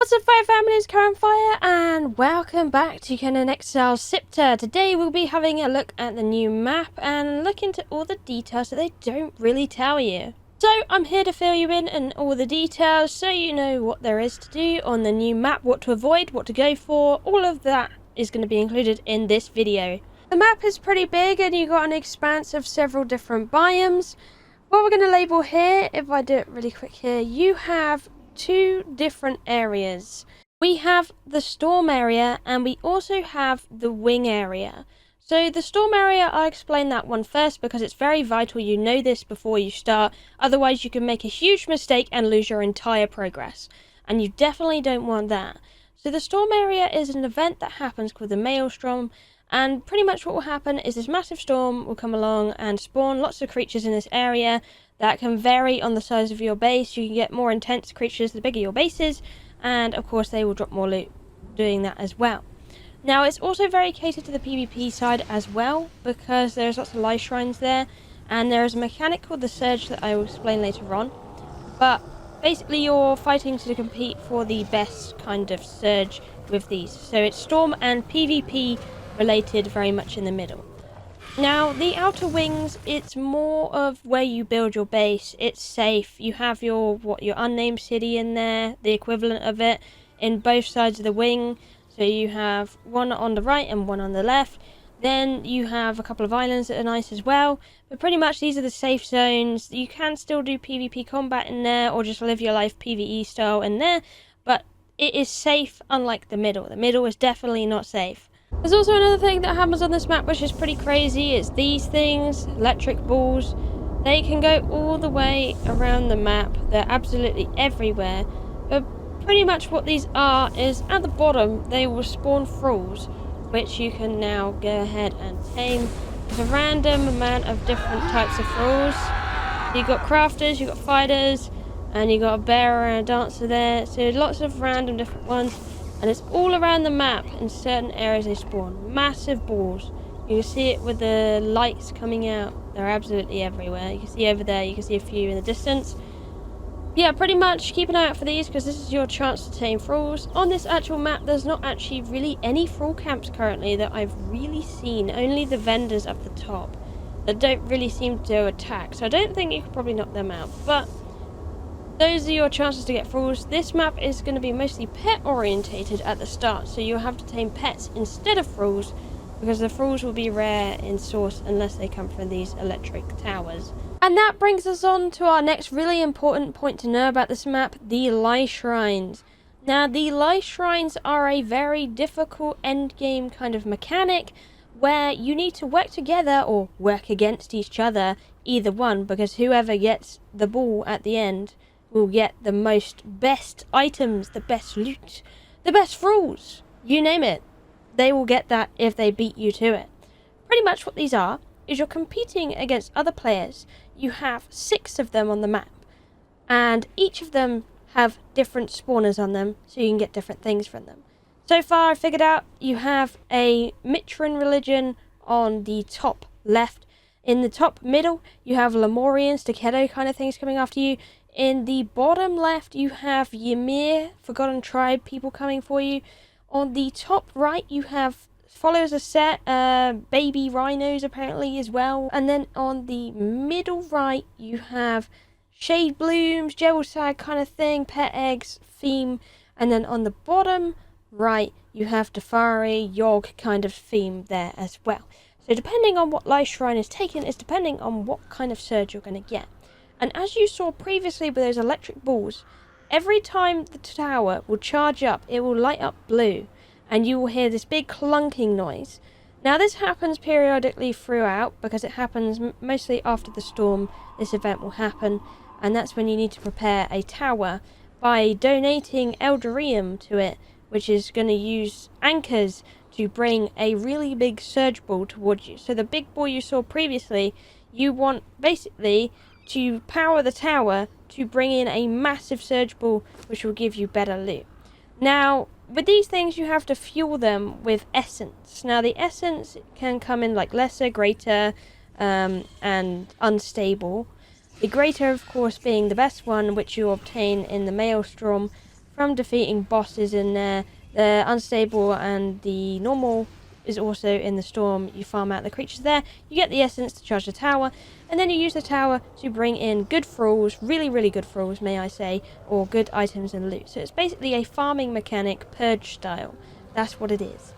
What's up, Fire Family? It's Kiahonfire, and welcome back to Conan Exiles Siptah. Today we'll be having a look at the new map and look into all the details that they don't really tell you. So I'm here to fill you in on all the details so you know what there is to do on the new map, what to avoid, what to go for. All of that is going to be included in this video. The map is pretty big and you've got an expanse of several different biomes. What we're going to label here, if I do it really quick here, you have two different areas. We have the storm area and we also have the wing area. So the storm area, I'll explain that one first because it's very vital you know this before you start, otherwise you can make a huge mistake and lose your entire progress, and you definitely don't want that. So the storm area is an event that happens called the Maelstrom, and pretty much what will happen is this massive storm will come along and spawn lots of creatures in this area that can vary on the size of your base. You can get more intense creatures the bigger your base is, and of course they will drop more loot doing that as well. Now it's also very catered to the PvP side as well, because there's lots of Leyshrines there, and there is a mechanic called the Surge that I will explain later on. But basically you're fighting to compete for the best kind of Surge with these. So it's Storm and PvP related, very much in the middle. Now, the outer wings, it's more of where you build your base. It's safe. You have your unnamed city in there, the equivalent of it, in both sides of the wing. So you have one on the right and one on the left. Then you have a couple of islands that are nice as well. But pretty much these are the safe zones. You can still do PvP combat in there, or just live your life PvE style in there. But it is safe, unlike the middle. The middle is definitely not safe. There's also another thing that happens on this map which is pretty crazy. It's these things, electric balls. They can go all the way around the map. They're absolutely everywhere. But pretty much what these are is at the bottom they will spawn thralls, which you can now go ahead and tame. There's a random amount of different types of thralls. You've got crafters, you've got fighters, and you've got a bearer and a dancer there. So lots of random different ones. And it's all around the map. In certain areas they spawn massive balls. You can see it with the lights coming out. They're absolutely everywhere. You can see over there, you can see a few in the distance. Yeah, pretty much keep an eye out for these because this is your chance to tame thralls. On this actual map there's not actually really any thrall camps currently that I've really seen. Only the vendors up the top that don't really seem to attack. So I don't think you could probably knock them out. But those are your chances to get thralls. This map is going to be mostly pet orientated at the start, so you'll have to tame pets instead of thralls, because the thralls will be rare in source unless they come from these electric towers. And that brings us on to our next really important point to know about this map, the Leyshrines. Now the Leyshrines are a very difficult endgame kind of mechanic where you need to work together or work against each other, either one, because whoever gets the ball at the end will get the best items, the best loot, the best thralls, you name it. They will get that if they beat you to it. Pretty much what these are is you're competing against other players. You have 6 of them on the map, and each of them have different spawners on them, so you can get different things from them. So far I figured out you have a Mitran religion on the top left. In the top middle you have Lemurians, Takedo kind of things coming after you. In the bottom left, you have Ymir, Forgotten Tribe people coming for you. On the top right, you have follows a set, baby rhinos apparently as well. And then on the middle right, you have Shade Blooms, Jewelsag kind of thing, Pet Eggs, theme. And then on the bottom right, you have Dafari, Yogg kind of theme there as well. So depending on what Leyshrine is taken, is depending on what kind of surge you're going to get. And as you saw previously with those electric balls, every time the tower will charge up, it will light up blue, and you will hear this big clunking noise. Now this happens periodically throughout, because it happens mostly after the storm. This event will happen, and that's when you need to prepare a tower by donating Eldorium to it, which is going to use anchors to bring a really big surge ball towards you. So the big ball you saw previously, you want basically to power the tower to bring in a massive surge ball, which will give you better loot. Now with these things you have to fuel them with essence. Now the essence can come in like lesser, greater, and unstable. The greater of course being the best one, which you obtain in the Maelstrom from defeating bosses in there. The unstable and the normal is also in the storm. You farm out the creatures there, you get the essence to charge the tower, and then you use the tower to bring in good thralls, really good thralls may I say, or good items and loot. So it's basically a farming mechanic, purge style. That's what it is.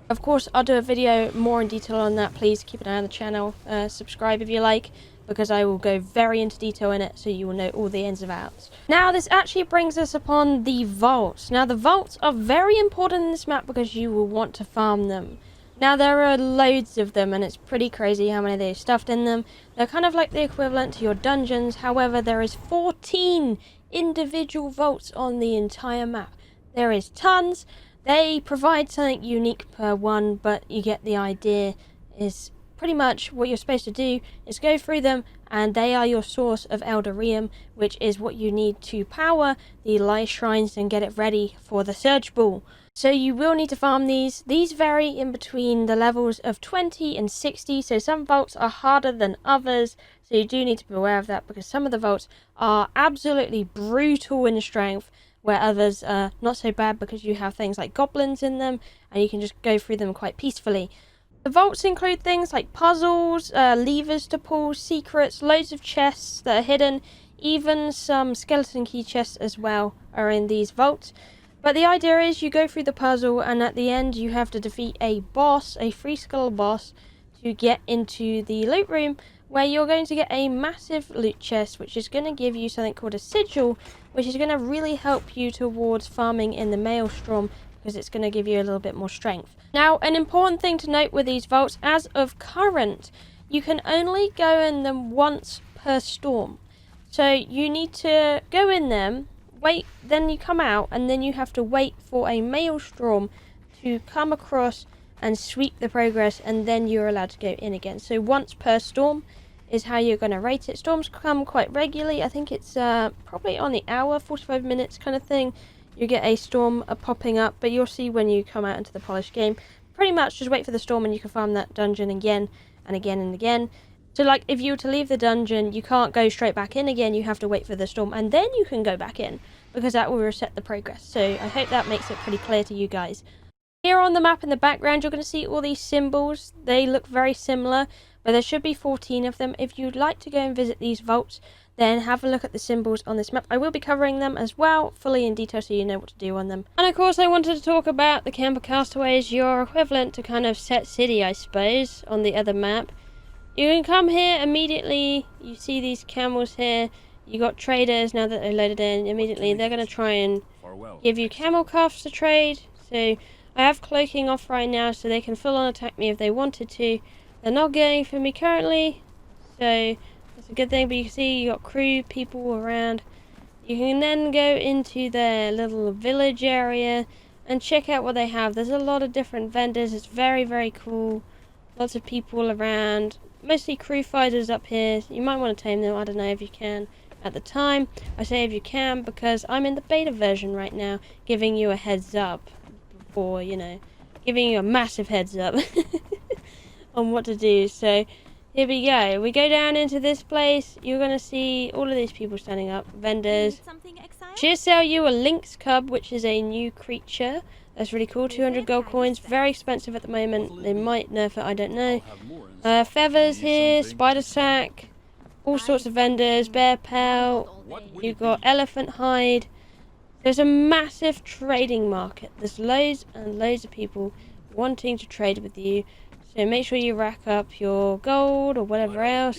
Of course, I'll do a video more in detail on that. Please keep an eye on the channel. Subscribe if you like, because I will go very into detail in it, so you will know all the ins and outs. Now, this actually brings us upon the vaults. Now, the vaults are very important in this map because you will want to farm them. Now, there are loads of them, and it's pretty crazy how many they've stuffed in them. They're kind of like the equivalent to your dungeons. However, there is 14 individual vaults on the entire map. There is tons. They provide something unique per one, but you get the idea. Is pretty much what you're supposed to do is go through them, and they are your source of Eldarium, which is what you need to power the Leyshrines and get it ready for the Surge Ball. So you will need to farm these. These vary in between the levels of 20 and 60, so some vaults are harder than others, so you do need to be aware of that, because some of the vaults are absolutely brutal in strength, where others are not so bad because you have things like goblins in them and you can just go through them quite peacefully. The vaults include things like puzzles, levers to pull, secrets, loads of chests that are hidden, even some skeleton key chests as well are in these vaults. But the idea is you go through the puzzle, and at the end you have to defeat a boss, a 3-skull boss, to get into the loot room, where you're going to get a massive loot chest, which is going to give you something called a sigil, which is going to really help you towards farming in the Maelstrom, because it's going to give you a little bit more strength. Now, an important thing to note with these vaults, as of current, you can only go in them once per storm. So you need to go in them, wait, then you come out, and then you have to wait for a Maelstrom to come across and sweep the progress, and then you're allowed to go in again. So once per storm is how you're going to rate it. Storms come quite regularly. I think it's probably on the hour, 45 minutes kind of thing. You get a storm popping up, but you'll see when you come out into the polished game. Pretty much just wait for the storm and you can farm that dungeon again and again and again. So like if you were to leave the dungeon, you can't go straight back in again. You have to wait for the storm and then you can go back in, because that will reset the progress. So I hope that makes it pretty clear to you guys. Here on the map in the background, you're going to see all these symbols. They look very similar, but there should be 14 of them. If you'd like to go and visit these vaults, then have a look at the symbols on this map. I will be covering them as well, fully in detail, so you know what to do on them. And of course, I wanted to talk about the Camper Castaways, your equivalent to kind of Set City, I suppose, on the other map. You can come here immediately. You see these camels here. You got traders now that they're loaded in. Immediately, they're going to try and give you camel cuffs to trade. So I have cloaking off right now, so they can full on attack me if they wanted to. They're not going for me currently, so that's a good thing. But you can see you got crew people around. You can then go into their little village area and check out what they have. There's a lot of different vendors. It's very cool. Lots of people around, mostly crew fighters up here. You might want to tame them. I don't know if you can at the time. I say if you can because I'm in the beta version right now, giving you a heads up. Or, you know, giving you a massive heads up on what to do. So here we go. We go down into this place. You're going to see all of these people standing up. Vendors. She'll sell you a lynx cub, which is a new creature. That's really cool. 200 gold coins. Very expensive at the moment. They might nerf it. I don't know. Feathers here. Spider sack. All sorts of vendors. Bear pelt. You've got elephant hide. There's a massive trading market. There's loads and loads of people wanting to trade with you. So make sure you rack up your gold or whatever else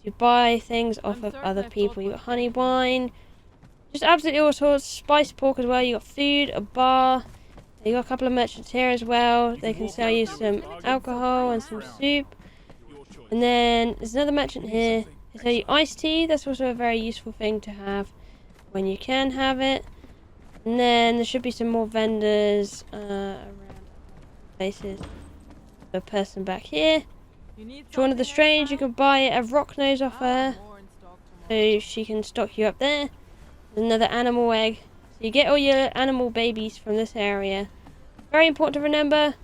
to buy things off of other people. You got honey wine, just absolutely all sorts. Spiced pork as well. You got food, a bar. You got a couple of merchants here as well. They can sell you some alcohol and some soup. And then there's another merchant here. They sell you iced tea. That's also a very useful thing to have when you can have it. And then there should be some more vendors around places. A person back here. Join of the Strange, you can buy a rock nose off her, so she can stock you up there. There's another animal egg. So you get all your animal babies from this area. Very important to remember,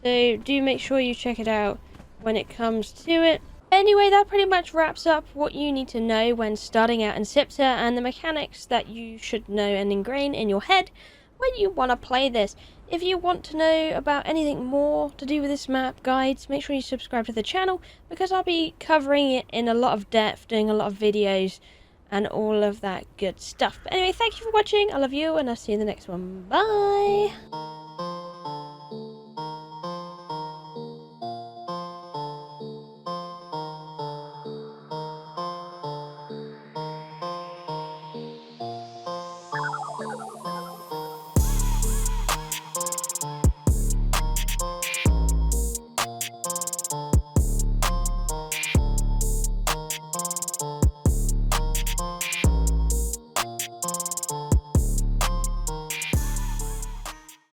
so do make sure you check it out when it comes to it. Anyway, that pretty much wraps up what you need to know when starting out in Siptah and the mechanics that you should know and ingrain in your head when you want to play this. If you want to know about anything more to do with this map, guides, make sure you subscribe to the channel because I'll be covering it in a lot of depth, doing a lot of videos and all of that good stuff. But anyway, thank you for watching. I love you and I'll see you in the next one. Bye!